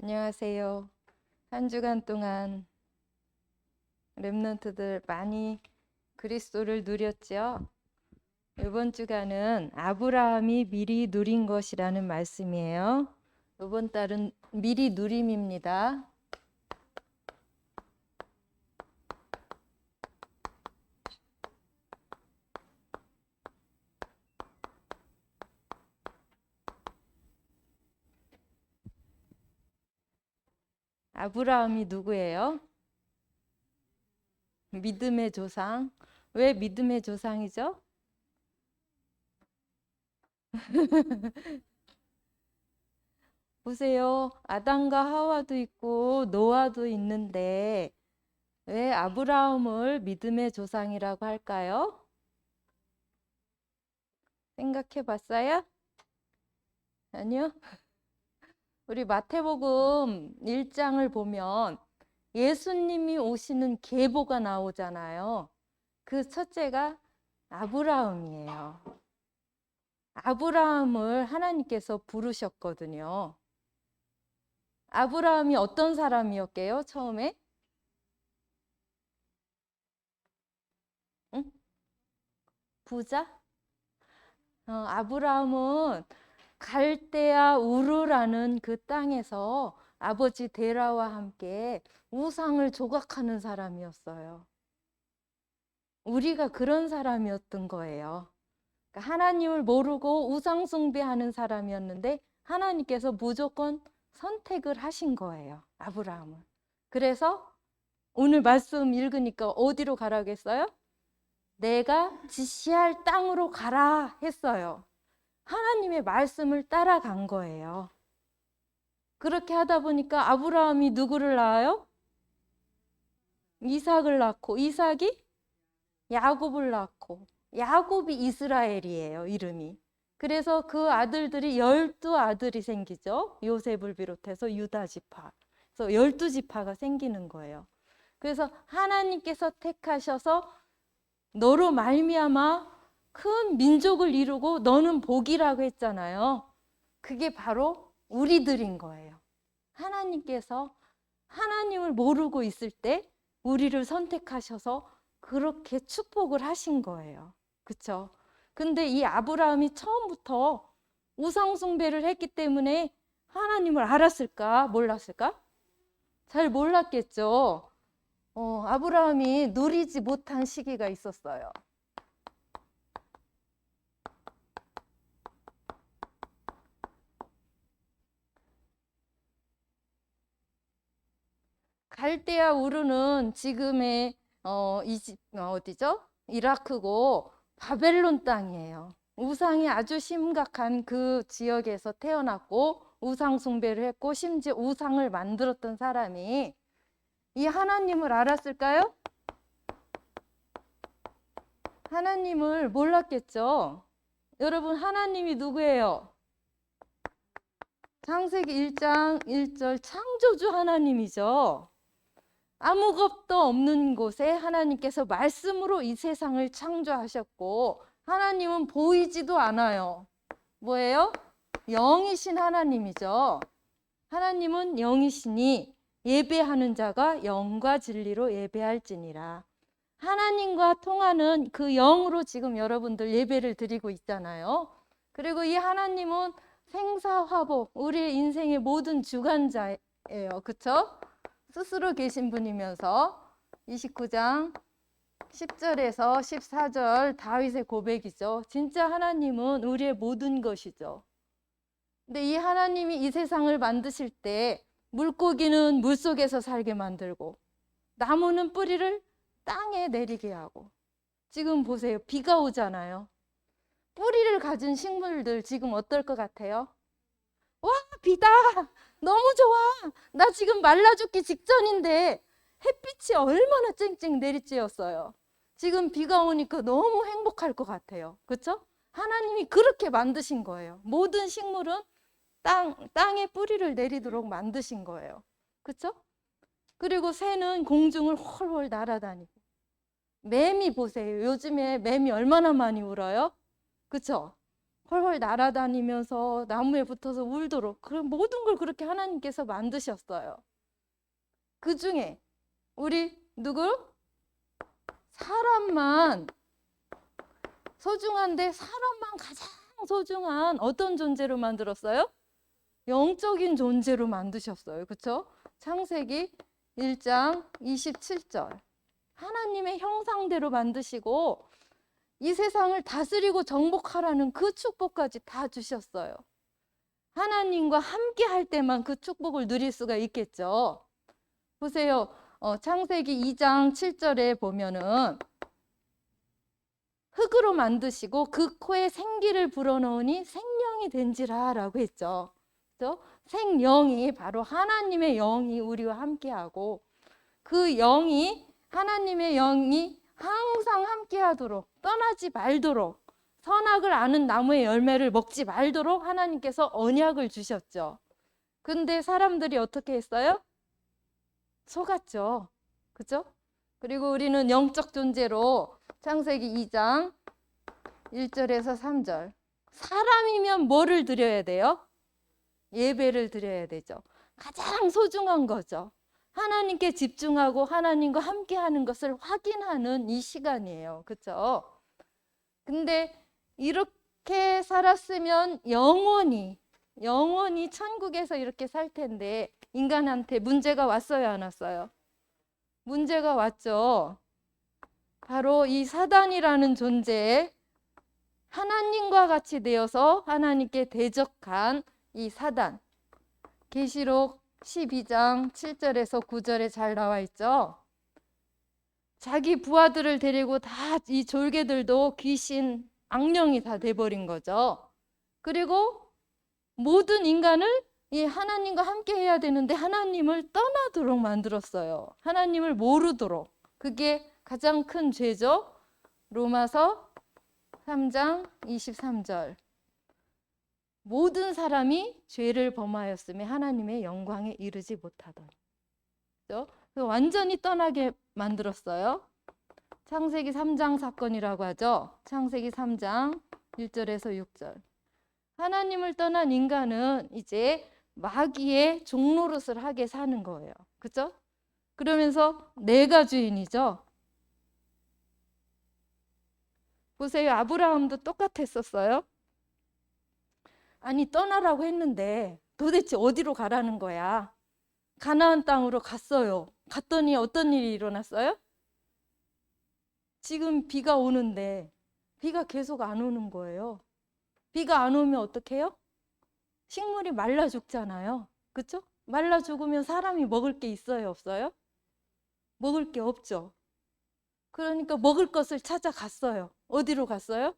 안녕하세요. 한 주간 동안 렘넌트들 많이 그리스도를 누렸죠? 이번 주간은 아브라함이 미리 누린 것이라는 말씀이에요. 이번 달은 미리 누림입니다. 아브라함이 누구예요? 믿음의 조상. 왜 믿음의 조상이죠? 보세요. 아담과 하와도 있고 노아도 있는데 왜 아브라함을 믿음의 조상이라고 할까요? 생각해 봤어요? 아니요. 우리 마태복음 1장을 보면 예수님이 오시는 계보가 나오잖아요. 그 첫째가 아브라함이에요. 아브라함을 하나님께서 부르셨거든요. 아브라함이 어떤 사람이었게요, 처음에? 응? 부자? 아브라함은 갈대아 우르라는 그 땅에서 아버지 데라와 함께 우상을 조각하는 사람이었어요. 우리가 그런 사람이었던 거예요. 그러니까 하나님을 모르고 우상 숭배하는 사람이었는데 하나님께서 무조건 선택을 하신 거예요, 아브라함을. 그래서 오늘 말씀 읽으니까 어디로 가라고 했어요? 내가 지시할 땅으로 가라 했어요. 하나님의 말씀을 따라간 거예요. 그렇게 하다 보니까 아브라함이 누구를 낳아요? 이삭을 낳고, 이삭이 야곱을 낳고, 야곱이 이스라엘이에요, 이름이. 그래서 그 아들들이 12아들이 생기죠. 요셉을 비롯해서 유다 지파. 그래서 12지파가 생기는 거예요. 그래서 하나님께서 택하셔서 너로 말미암아 큰 민족을 이루고 너는 복이라고 했잖아요. 그게 바로 우리들인 거예요. 하나님께서 하나님을 모르고 있을 때 우리를 선택하셔서 그렇게 축복을 하신 거예요. 그렇죠? 근데 이 아브라함이 처음부터 우상 숭배를 했기 때문에 하나님을 알았을까? 몰랐을까? 잘 몰랐겠죠. 아브라함이 누리지 못한 시기가 있었어요. 갈대아 우르는 지금의 어디죠? 이라크고 바벨론 땅이에요. 우상이 아주 심각한 그 지역에서 태어났고 우상 숭배를 했고 심지어 우상을 만들었던 사람이 이 하나님을 알았을까요? 하나님을 몰랐겠죠. 여러분, 하나님이 누구예요? 창세기 1장 1절 창조주 하나님이죠. 아무것도 없는 곳에 하나님께서 말씀으로 이 세상을 창조하셨고 하나님은 보이지도 않아요. 뭐예요? 영이신 하나님이죠. 하나님은 영이시니 예배하는 자가 영과 진리로 예배할지니라. 하나님과 통하는 그 영으로 지금 여러분들 예배를 드리고 있잖아요. 그리고 이 하나님은 생사화복, 우리의 인생의 모든 주관자예요. 그렇죠? 스스로 계신 분이면서 29장 10절에서 14절 다윗의 고백이죠. 진짜 하나님은 우리의 모든 것이죠. 근데 이 하나님이 이 세상을 만드실 때 물고기는 물속에서 살게 만들고 나무는 뿌리를 땅에 내리게 하고 지금 보세요. 비가 오잖아요. 뿌리를 가진 식물들 지금 어떨 것 같아요? 와, 비다! 너무 좋아! 나 지금 말라 죽기 직전인데 햇빛이 얼마나 쨍쨍 내리쬐었어요. 지금 비가 오니까 너무 행복할 것 같아요. 그렇죠? 하나님이 그렇게 만드신 거예요. 모든 식물은 땅에 뿌리를 내리도록 만드신 거예요. 그렇죠? 그리고 새는 공중을 훨훨 날아다니고 매미 보세요. 요즘에 매미 얼마나 많이 울어요? 그렇죠? 헐헐 날아다니면서 나무에 붙어서 울도록 그런 모든 걸 그렇게 하나님께서 만드셨어요. 그 중에 우리 누구? 사람만 소중한데 사람만 가장 소중한 어떤 존재로 만들었어요? 영적인 존재로 만드셨어요. 그렇죠? 창세기 1장 27절. 하나님의 형상대로 만드시고 이 세상을 다스리고 정복하라는 그 축복까지 다 주셨어요. 하나님과 함께 할 때만 그 축복을 누릴 수가 있겠죠. 보세요. 창세기 2장 7절에 보면은 흙으로 만드시고 그 코에 생기를 불어넣으니 생명이 된지라 라고 했죠. 그렇죠? 생명이 바로 하나님의 영이 우리와 함께하고 그 영이 하나님의 영이 항상 함께하도록 떠나지 말도록 선악을 아는 나무의 열매를 먹지 말도록 하나님께서 언약을 주셨죠. 근데 사람들이 어떻게 했어요? 속았죠. 그죠? 그리고 우리는 영적 존재로 창세기 2장 1절에서 3절. 사람이면 뭐를 드려야 돼요? 예배를 드려야 되죠. 가장 소중한 거죠. 하나님께 집중하고 하나님과 함께 하는 것을 확인하는 이 시간이에요. 그렇죠? 근데 이렇게 살았으면 영원히 천국에서 이렇게 살 텐데 인간한테 문제가 왔어요, 안 왔어요? 문제가 왔죠. 바로 이 사단이라는 존재에 하나님과 같이 되어서 하나님께 대적한 이 사단. 계시록 12장 7절에서 9절에 잘 나와 있죠. 자기 부하들을 데리고 다 이 졸개들도 귀신, 악령이 다 돼버린 거죠. 그리고 모든 인간을 이 하나님과 함께 해야 되는데 하나님을 떠나도록 만들었어요. 하나님을 모르도록. 그게 가장 큰 죄죠. 로마서 3장 23절. 모든 사람이 죄를 범하였음에 하나님의 영광에 이르지 못하더니. 완전히 떠나게 만들었어요. 창세기 3장 사건이라고 하죠. 창세기 3장 1절에서 6절. 하나님을 떠난 인간은 이제 마귀의 종노릇을 하게 사는 거예요. 그렇죠? 그러면서 내가 주인이죠. 보세요. 아브라함도 똑같았었어요. 아니 떠나라고 했는데 도대체 어디로 가라는 거야? 가나안 땅으로 갔어요. 갔더니 어떤 일이 일어났어요? 지금 비가 오는데 비가 계속 안 오는 거예요. 비가 안 오면 어떻게 해요? 식물이 말라 죽잖아요. 그렇죠? 말라 죽으면 사람이 먹을 게 있어요, 없어요? 먹을 게 없죠. 그러니까 먹을 것을 찾아갔어요. 어디로 갔어요?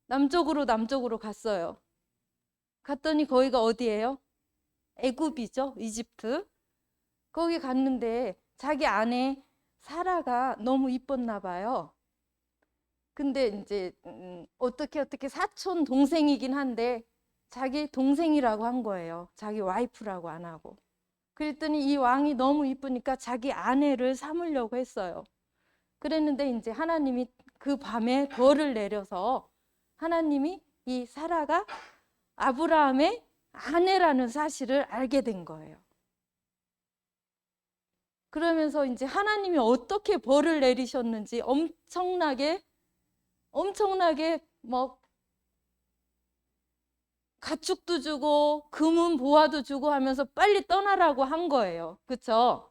남쪽으로 갔어요. 갔더니 거기가 어디예요? 애굽이죠. 이집트. 거기 갔는데 자기 아내 사라가 너무 이뻤나 봐요. 근데 이제 어떻게 사촌 동생이긴 한데 자기 동생이라고 한 거예요. 자기 와이프라고 안 하고. 그랬더니 이 왕이 너무 이쁘니까 자기 아내를 삼으려고 했어요. 그랬는데 이제 하나님이 그 밤에 벌을 내려서 하나님이 이 사라가 아브라함의 아내라는 사실을 알게 된 거예요. 그러면서 이제 하나님이 어떻게 벌을 내리셨는지 엄청나게 뭐 가축도 주고 금은 보화도 주고 하면서 빨리 떠나라고 한 거예요. 그렇죠?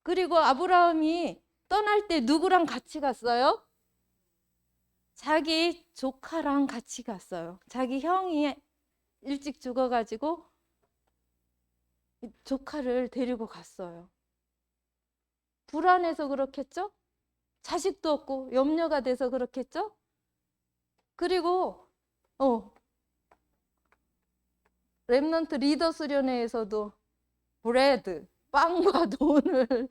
그리고 아브라함이 떠날 때 누구랑 같이 갔어요? 자기 조카랑 같이 갔어요. 자기 형이 일찍 죽어가지고 조카를 데리고 갔어요. 불안해서 그렇겠죠? 자식도 없고 염려가 돼서 그렇겠죠? 그리고 렘넌트 리더 수련회에서도 브레드, 빵과 돈을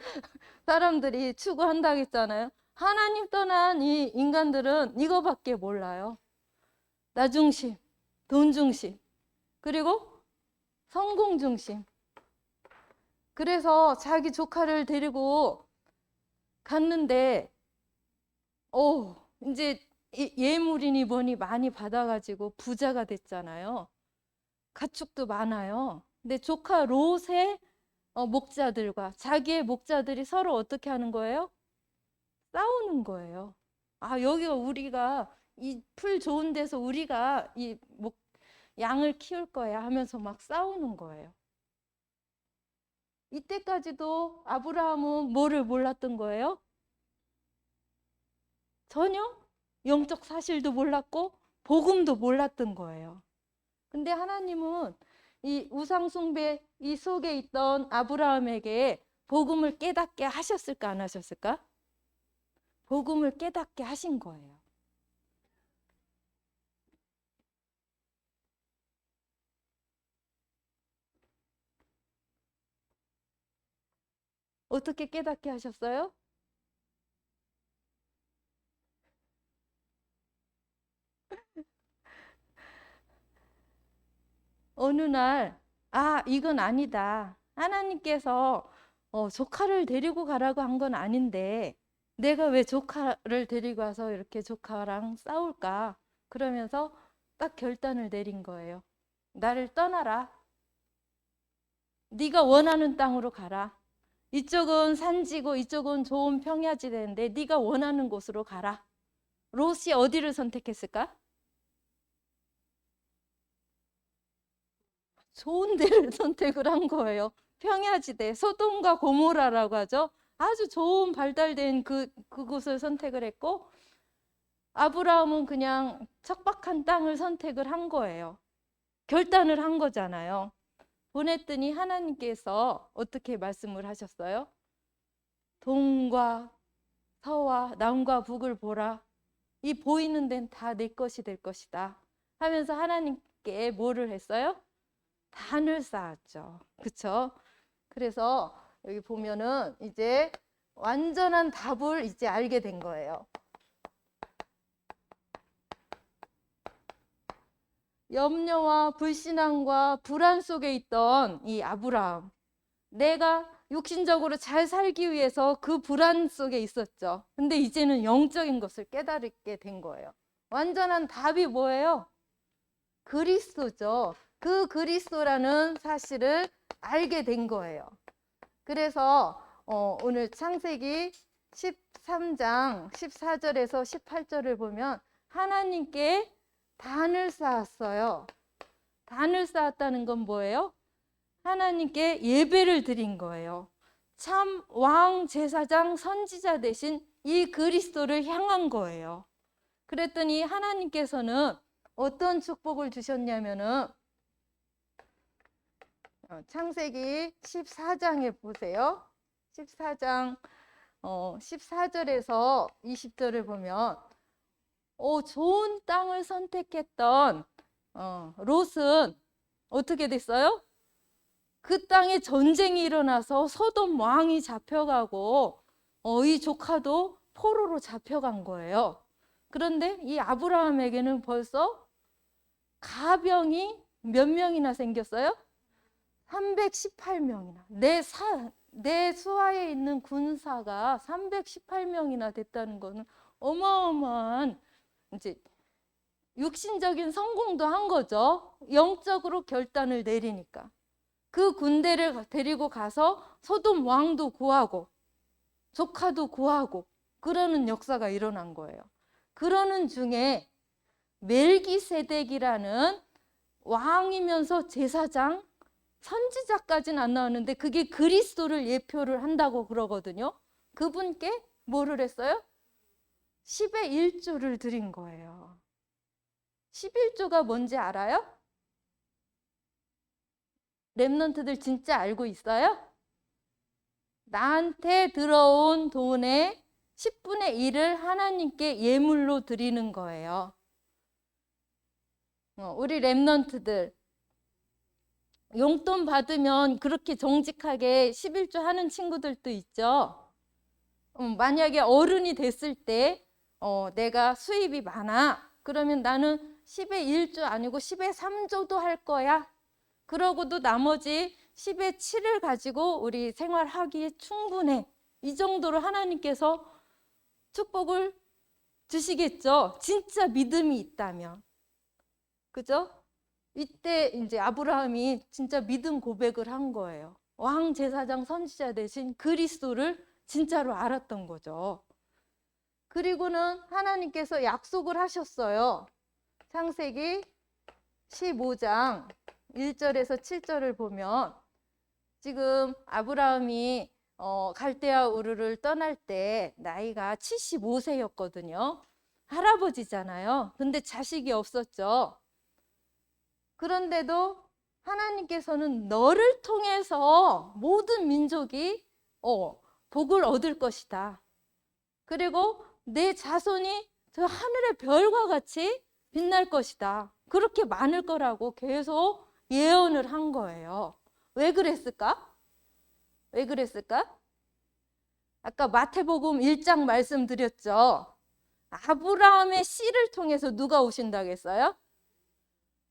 사람들이 추구한다고 했잖아요. 하나님 떠난 이 인간들은 이거밖에 몰라요. 나 중심, 돈 중심, 그리고 성공 중심. 그래서 자기 조카를 데리고 갔는데 이제 예물이니 뭐니 많이 받아가지고 부자가 됐잖아요. 가축도 많아요. 근데 조카 롯의 목자들과 자기의 목자들이 서로 어떻게 하는 거예요? 싸우는 거예요. 아, 여기가 우리가 이 풀 좋은 데서 우리가 양을 키울 거야 하면서 막 싸우는 거예요. 이때까지도 아브라함은 뭐를 몰랐던 거예요? 전혀 영적 사실도 몰랐고 복음도 몰랐던 거예요. 근데 하나님은 이 우상숭배 이 속에 있던 아브라함에게 복음을 깨닫게 하셨을까 안 하셨을까? 복음을 깨닫게 하신 거예요. 어떻게 깨닫게 하셨어요? 어느 날, 아, 이건 아니다. 하나님께서 조카를 데리고 가라고 한 건 아닌데, 내가 왜 조카를 데리고 와서 이렇게 조카랑 싸울까? 그러면서 딱 결단을 내린 거예요. 나를 떠나라. 네가 원하는 땅으로 가라. 이쪽은 산지고 이쪽은 좋은 평야지대인데 네가 원하는 곳으로 가라. 롯이 어디를 선택했을까? 좋은 데를 선택을 한 거예요. 평야지대, 소돔과 고모라라고 하죠. 아주 좋은 발달된 그곳을 선택을 했고, 아브라함은 그냥 척박한 땅을 선택을 한 거예요. 결단을 한 거잖아요. 보냈더니 하나님께서 어떻게 말씀을 하셨어요? 동과 서와 남과 북을 보라. 이 보이는 데는 다 내 것이 될 것이다. 하면서 하나님께 뭐를 했어요? 단을 쌓았죠. 그쵸? 그래서 여기 보면은 이제 완전한 답을 이제 알게 된 거예요. 염려와 불신앙과 불안 속에 있던 이 아브라함. 내가 육신적으로 잘 살기 위해서 그 불안 속에 있었죠. 근데 이제는 영적인 것을 깨달게 된 거예요. 완전한 답이 뭐예요? 그리스도죠. 그 그리스도라는 사실을 알게 된 거예요. 그래서 오늘 창세기 13장 14절에서 18절을 보면 하나님께 단을 쌓았어요. 단을 쌓았다는 건 뭐예요? 하나님께 예배를 드린 거예요. 참 왕, 제사장, 선지자 대신 이 그리스도를 향한 거예요. 그랬더니 하나님께서는 어떤 축복을 주셨냐면은 창세기 14장에 보세요. 14장 14절에서 20절을 보면 좋은 땅을 선택했던 롯은 어떻게 됐어요? 그 땅에 전쟁이 일어나서 소돔 왕이 잡혀가고 이 조카도 포로로 잡혀간 거예요. 그런데 이 아브라함에게는 벌써 가병이 몇 명이나 생겼어요? 318명이나. 내 수하에 있는 군사가 318명이나 됐다는 것은 어마어마한 이제 육신적인 성공도 한 거죠. 영적으로 결단을 내리니까. 그 군대를 데리고 가서 소돔 왕도 구하고 조카도 구하고 그러는 역사가 일어난 거예요. 그러는 중에 멜기세덱이라는 왕이면서 제사장, 선지자까지는 안 나왔는데 그게 그리스도를 예표를 한다고 그러거든요. 그분께 뭐를 했어요? 10의 1조를 드린 거예요. 11조가 뭔지 알아요? 랩런트들 진짜 알고 있어요? 나한테 들어온 돈의 10분의 1을 하나님께 예물로 드리는 거예요. 우리 랩런트들 용돈 받으면 그렇게 정직하게 11조 하는 친구들도 있죠. 만약에 어른이 됐을 때 내가 수입이 많아. 그러면 나는 10의 1조 아니고 10의 3조도 할 거야. 그러고도 나머지 10의 7을 가지고 우리 생활하기에 충분해. 이 정도로 하나님께서 축복을 주시겠죠. 진짜 믿음이 있다면. 그죠? 이때 이제 아브라함이 진짜 믿음 고백을 한 거예요. 왕 제사장 선지자 대신 그리스도를 진짜로 알았던 거죠. 그리고는 하나님께서 약속을 하셨어요. 창세기 15장 1절에서 7절을 보면 지금 아브라함이 갈대아 우르를 떠날 때 나이가 75세였거든요. 할아버지잖아요. 근데 자식이 없었죠. 그런데도 하나님께서는 너를 통해서 모든 민족이 복을 얻을 것이다. 그리고 내 자손이 저 하늘의 별과 같이 빛날 것이다. 그렇게 많을 거라고 계속 예언을 한 거예요. 왜 그랬을까? 왜 그랬을까? 아까 마태복음 1장 말씀드렸죠. 아브라함의 씨를 통해서 누가 오신다고 했어요?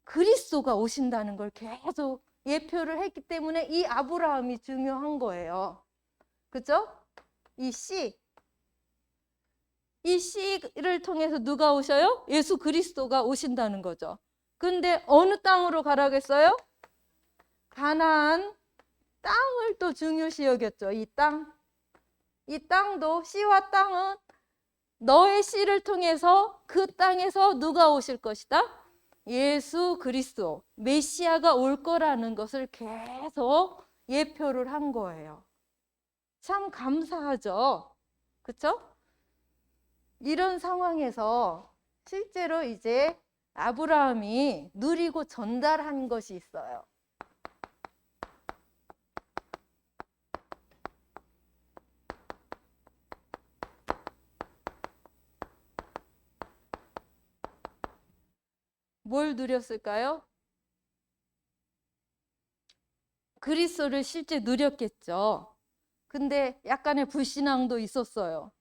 그리스도가 오신다는 걸 계속 예표를 했기 때문에 이 아브라함이 중요한 거예요. 그죠? 이 씨를 통해서 누가 오셔요? 예수 그리스도가 오신다는 거죠. 근데 어느 땅으로 가라겠어요? 가나안 땅을 또 중요시 여겼죠. 이 땅. 이 땅도 씨와 땅은 너의 씨를 통해서 그 땅에서 누가 오실 것이다? 예수 그리스도, 메시아가 올 거라는 것을 계속 예표를 한 거예요. 참 감사하죠. 그렇죠? 이런 상황에서 실제로 이제 아브라함이 누리고 전달한 것이 있어요. 뭘 누렸을까요? 그리스도를 실제 누렸겠죠. 근데 약간의 불신앙도 있었어요.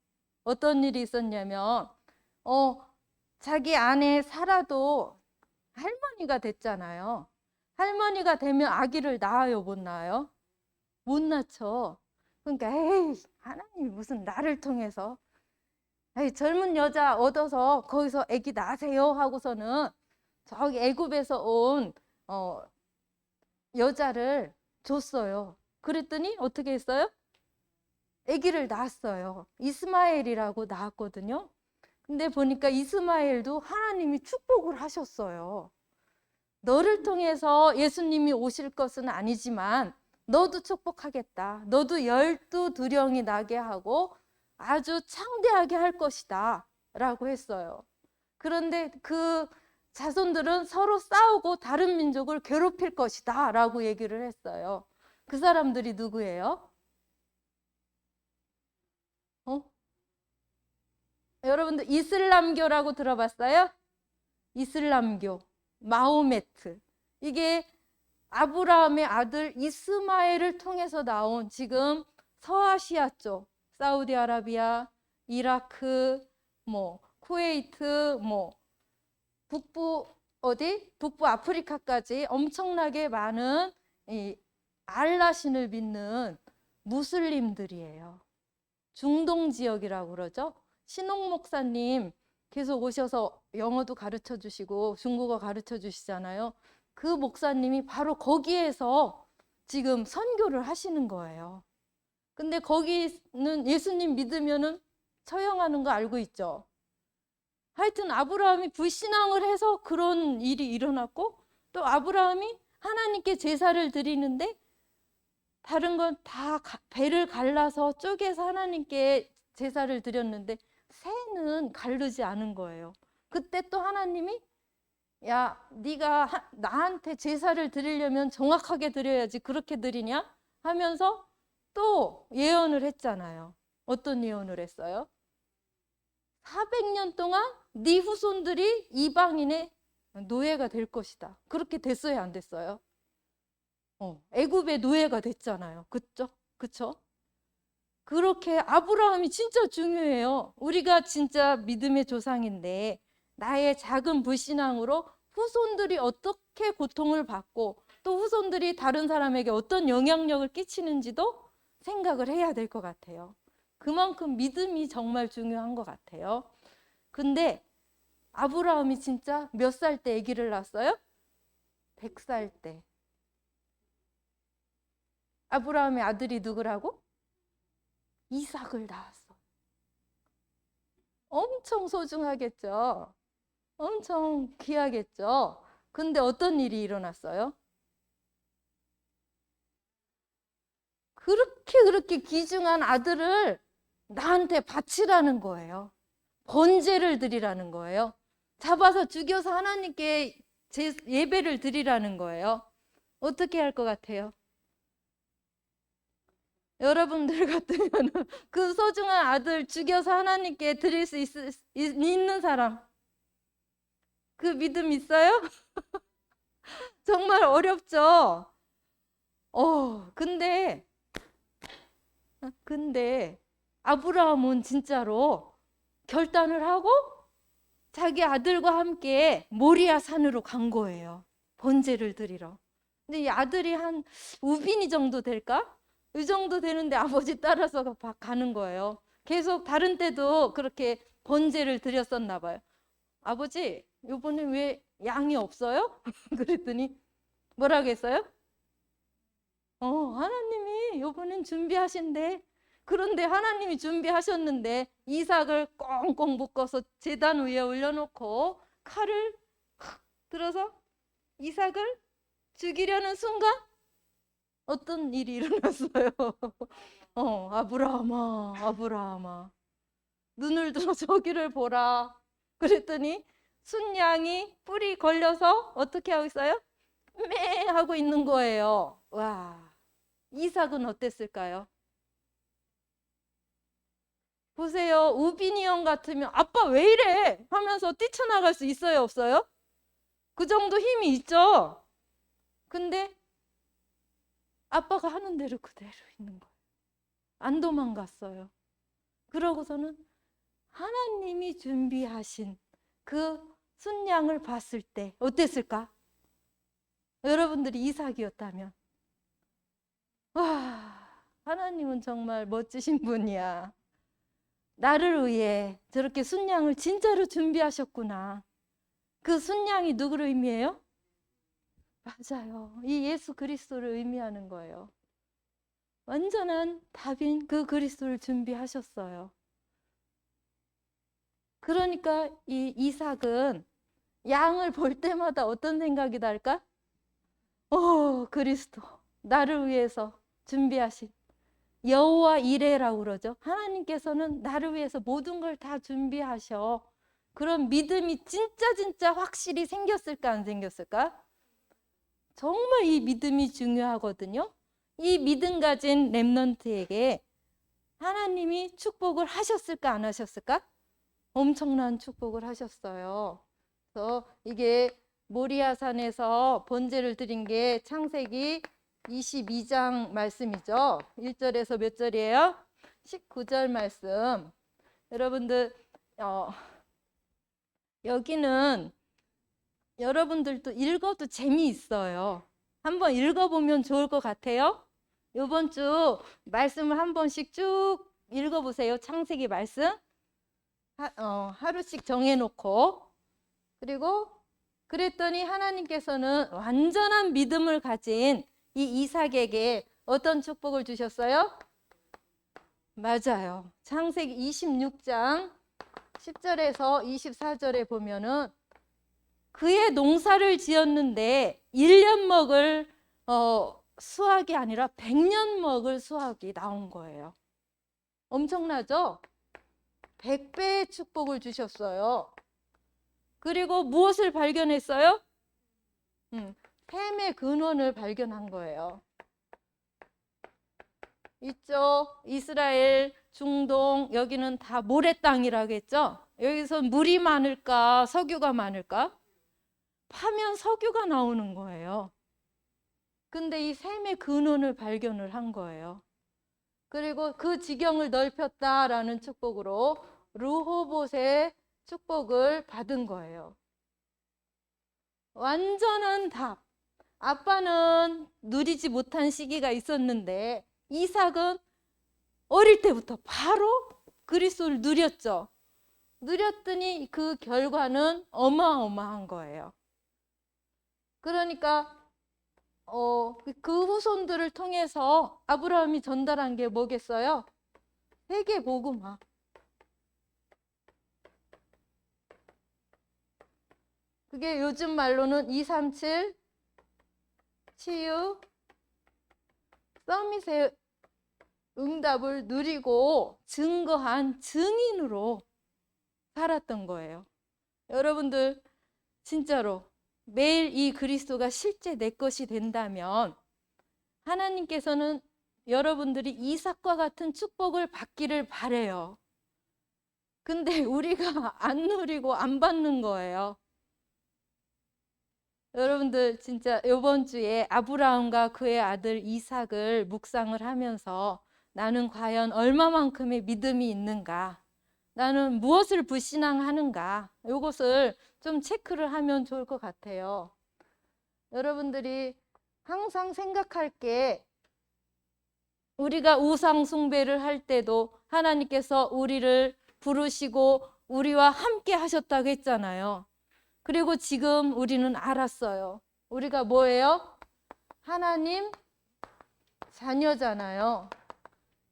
어떤 일이 있었냐면 자기 아내 사라도 할머니가 됐잖아요. 할머니가 되면 아기를 낳아요, 못 낳아요? 못 낳죠. 그러니까 에이, 하나님 무슨 나를 통해서 에이, 젊은 여자 얻어서 거기서 아기 낳으세요 하고서는 저기 애굽에서 온 여자를 줬어요. 그랬더니 어떻게 했어요? 아기를 낳았어요. 이스마엘이라고 낳았거든요. 근데 보니까 이스마엘도 하나님이 축복을 하셨어요. 너를 통해서 예수님이 오실 것은 아니지만 너도 축복하겠다. 너도 12두령이 나게 하고 아주 창대하게 할 것이다 라고 했어요. 그런데 그 자손들은 서로 싸우고 다른 민족을 괴롭힐 것이다 라고 얘기를 했어요. 그 사람들이 누구예요? 여러분들 이슬람교라고 들어봤어요? 이슬람교, 마호메트. 이게 아브라함의 아들 이스마엘을 통해서 나온 지금 서아시아 쪽, 사우디아라비아, 이라크, 쿠웨이트, 북부 아프리카까지 엄청나게 많은 이 알라신을 믿는 무슬림들이에요. 중동 지역이라고 그러죠. 신홍 목사님 계속 오셔서 영어도 가르쳐 주시고 중국어 가르쳐 주시잖아요. 그 목사님이 바로 거기에서 지금 선교를 하시는 거예요. 근데 거기는 예수님 믿으면은 처형하는 거 알고 있죠. 하여튼 아브라함이 불신앙을 해서 그런 일이 일어났고, 또 아브라함이 하나님께 제사를 드리는데 다른 건 다 배를 갈라서 쪼개서 하나님께 제사를 드렸는데 새는 가르지 않은 거예요. 그때 또 하나님이 야, 네가 나한테 제사를 드리려면 정확하게 드려야지 그렇게 드리냐? 하면서 또 예언을 했잖아요. 어떤 예언을 했어요? 400년 동안 네 후손들이 이방인의 노예가 될 것이다. 그렇게 됐어요, 안 됐어요? 애굽의 노예가 됐잖아요. 그쵸? 그쵸? 그렇게 아브라함이 진짜 중요해요. 우리가 진짜 믿음의 조상인데 나의 작은 불신앙으로 후손들이 어떻게 고통을 받고 또 후손들이 다른 사람에게 어떤 영향력을 끼치는지도 생각을 해야 될 것 같아요. 그만큼 믿음이 정말 중요한 것 같아요. 근데 아브라함이 진짜 몇 살 때 아기를 낳았어요? 100살 때. 아브라함의 아들이 누구라고? 이삭을 낳았어. 엄청 소중하겠죠. 엄청 귀하겠죠. 근데 어떤 일이 일어났어요? 그렇게 귀중한 아들을 나한테 바치라는 거예요. 번제를 드리라는 거예요. 잡아서 죽여서 하나님께 예배를 드리라는 거예요. 어떻게 할 것 같아요? 여러분들 같으면 그 소중한 아들 죽여서 하나님께 드릴 수 있는 사람, 그 믿음 있어요? 정말 어렵죠? 근데 아브라함은 진짜로 결단을 하고 자기 아들과 함께 모리아 산으로 간 거예요. 번제를 드리러. 근데 이 아들이 한 우빈이 정도 될까? 이 정도 되는데 아버지 따라서 가는 거예요. 계속 다른 때도 그렇게 번제를 드렸었나 봐요. 아버지, 이번에 왜 양이 없어요? 그랬더니 뭐라고 했어요? 하나님이 이번엔 준비하신대. 그런데 하나님이 준비하셨는데 이삭을 꽁꽁 묶어서 제단 위에 올려놓고 칼을 들어서 이삭을 죽이려는 순간 어떤 일이 일어났어요? 아브라함아, 눈을 들어 저기를 보라. 그랬더니 순양이 뿔이 걸려서 어떻게 하고 있어요? 매 하고 있는 거예요. 와, 이삭은 어땠을까요? 보세요. 우빈이 형 같으면 아빠 왜 이래? 하면서 뛰쳐나갈 수 있어요, 없어요? 그 정도 힘이 있죠? 근데 아빠가 하는 대로 그대로 있는 거예요. 안 도망갔어요. 그러고서는 하나님이 준비하신 그 순양을 봤을 때 어땠을까? 여러분들이 이삭이었다면, 와, 하나님은 정말 멋지신 분이야. 나를 위해 저렇게 순양을 진짜로 준비하셨구나. 그 순양이 누구를 의미해요? 맞아요. 이 예수 그리스도를 의미하는 거예요. 완전한 답인 그 그리스도를 준비하셨어요. 그러니까 이 이삭은 양을 볼 때마다 어떤 생각이 날까? 그리스도, 나를 위해서 준비하신 여호와 이레라고 그러죠. 하나님께서는 나를 위해서 모든 걸 다 준비하셔. 그런 믿음이 진짜 확실히 생겼을까 안 생겼을까? 정말 이 믿음이 중요하거든요. 이 믿음 가진 렘넌트에게 하나님이 축복을 하셨을까 안 하셨을까? 엄청난 축복을 하셨어요. 그래서 이게 모리아산에서 번제를 드린 게 창세기 22장 말씀이죠. 1절에서 몇 절이에요? 19절 말씀. 여러분들 여기는 여러분들도 읽어도 재미있어요. 한번 읽어보면 좋을 것 같아요. 이번 주 말씀을 한 번씩 쭉 읽어보세요. 창세기 말씀 하루씩 정해놓고. 그리고 그랬더니 하나님께서는 완전한 믿음을 가진 이 이삭에게 어떤 축복을 주셨어요? 맞아요. 창세기 26장 10절에서 24절에 보면은 그의 농사를 지었는데 1년 먹을 수확이 아니라 100년 먹을 수확이 나온 거예요. 엄청나죠? 100배의 축복을 주셨어요. 그리고 무엇을 발견했어요? 샘의 근원을 발견한 거예요. 있죠? 이스라엘, 중동, 여기는 다 모래 땅이라고 했죠? 여기서 물이 많을까? 석유가 많을까? 파면 석유가 나오는 거예요. 근데 이 샘의 근원을 발견을 한 거예요. 그리고 그 지경을 넓혔다라는 축복으로 르호봇의 축복을 받은 거예요. 완전한 답. 아빠는 누리지 못한 시기가 있었는데 이삭은 어릴 때부터 바로 그리스도를 누렸죠. 누렸더니 그 결과는 어마어마한 거예요. 그러니까 그 후손들을 통해서 아브라함이 전달한 게 뭐겠어요? 세계 복음화. 그게 요즘 말로는 237 치유 서밋의 응답을 누리고 증거한 증인으로 살았던 거예요. 여러분들 진짜로 매일 이 그리스도가 실제 내 것이 된다면 하나님께서는 여러분들이 이삭과 같은 축복을 받기를 바래요. 근데 우리가 안 누리고 안 받는 거예요. 여러분들 진짜 이번 주에 아브라함과 그의 아들 이삭을 묵상을 하면서 나는 과연 얼마만큼의 믿음이 있는가? 나는 무엇을 불신앙하는가? 이것을 좀 체크를 하면 좋을 것 같아요. 여러분들이 항상 생각할 게 우리가 우상 숭배를 할 때도 하나님께서 우리를 부르시고 우리와 함께 하셨다고 했잖아요. 그리고 지금 우리는 알았어요. 우리가 뭐예요? 하나님 자녀잖아요.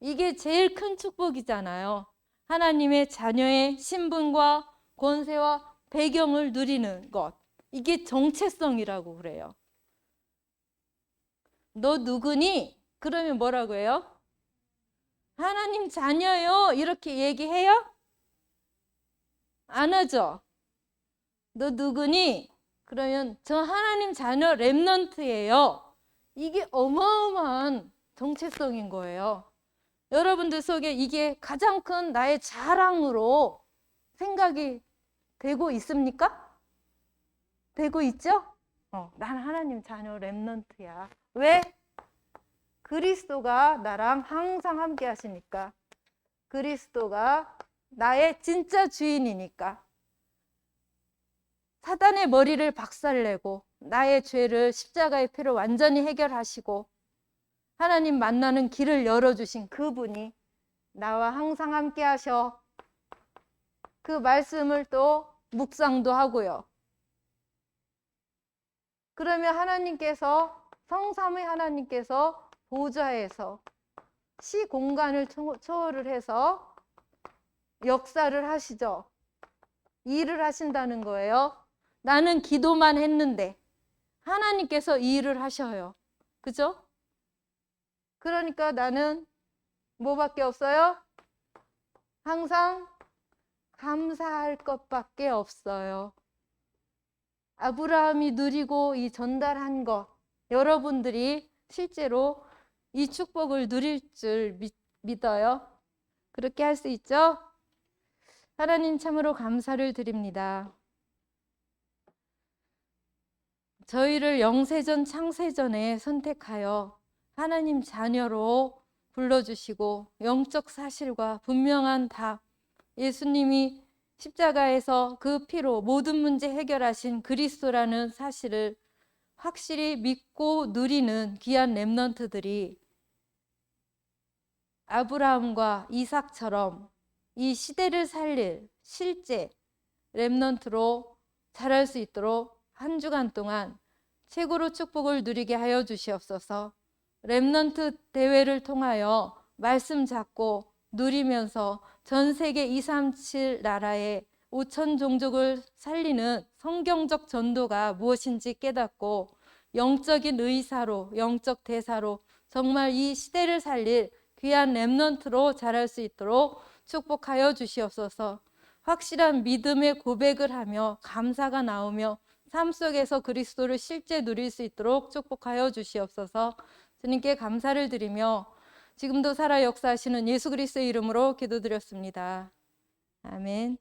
이게 제일 큰 축복이잖아요. 하나님의 자녀의 신분과 권세와 배경을 누리는 것. 이게 정체성이라고 그래요. 너 누구니? 그러면 뭐라고 해요? 하나님 자녀요. 이렇게 얘기해요? 안 하죠? 너 누구니? 그러면 저 하나님 자녀 렘넌트예요. 이게 어마어마한 정체성인 거예요. 여러분들 속에 이게 가장 큰 나의 자랑으로 생각이 되고 있습니까? 되고 있죠? 난 하나님 자녀 렘넌트야. 왜? 그리스도가 나랑 항상 함께 하시니까. 그리스도가 나의 진짜 주인이니까. 사단의 머리를 박살내고 나의 죄를 십자가의 피로 완전히 해결하시고 하나님 만나는 길을 열어주신 그분이 나와 항상 함께 하셔. 그 말씀을 또 묵상도 하고요. 그러면 하나님께서 성삼위 하나님께서 보좌에서 시공간을 초월을 해서 역사를 하시죠. 일을 하신다는 거예요. 나는 기도만 했는데 하나님께서 이 일을 하셔요. 그죠? 그러니까 나는 뭐밖에 없어요? 항상 감사할 것밖에 없어요. 아브라함이 누리고 이 전달한 것, 여러분들이 실제로 이 축복을 누릴 줄 믿어요. 그렇게 할 수 있죠? 하나님 참으로 감사를 드립니다. 저희를 영세전 창세전에 선택하여 하나님 자녀로 불러주시고 영적 사실과 분명한 답, 예수님이 십자가에서 그 피로 모든 문제 해결하신 그리스도라는 사실을 확실히 믿고 누리는 귀한 렘넌트들이 아브라함과 이삭처럼 이 시대를 살릴 실제 렘넌트로 자랄 수 있도록 한 주간 동안 최고로 축복을 누리게 하여 주시옵소서. 렘넌트 대회를 통하여 말씀 잡고 누리면서 전 세계 237 나라의 5천 종족을 살리는 성경적 전도가 무엇인지 깨닫고 영적인 의사로, 영적 대사로 정말 이 시대를 살릴 귀한 렘넌트로 자랄 수 있도록 축복하여 주시옵소서. 확실한 믿음의 고백을 하며 감사가 나오며 삶 속에서 그리스도를 실제 누릴 수 있도록 축복하여 주시옵소서. 주님께 감사를 드리며 지금도 살아 역사하시는 예수 그리스도의 이름으로 기도드렸습니다. 아멘.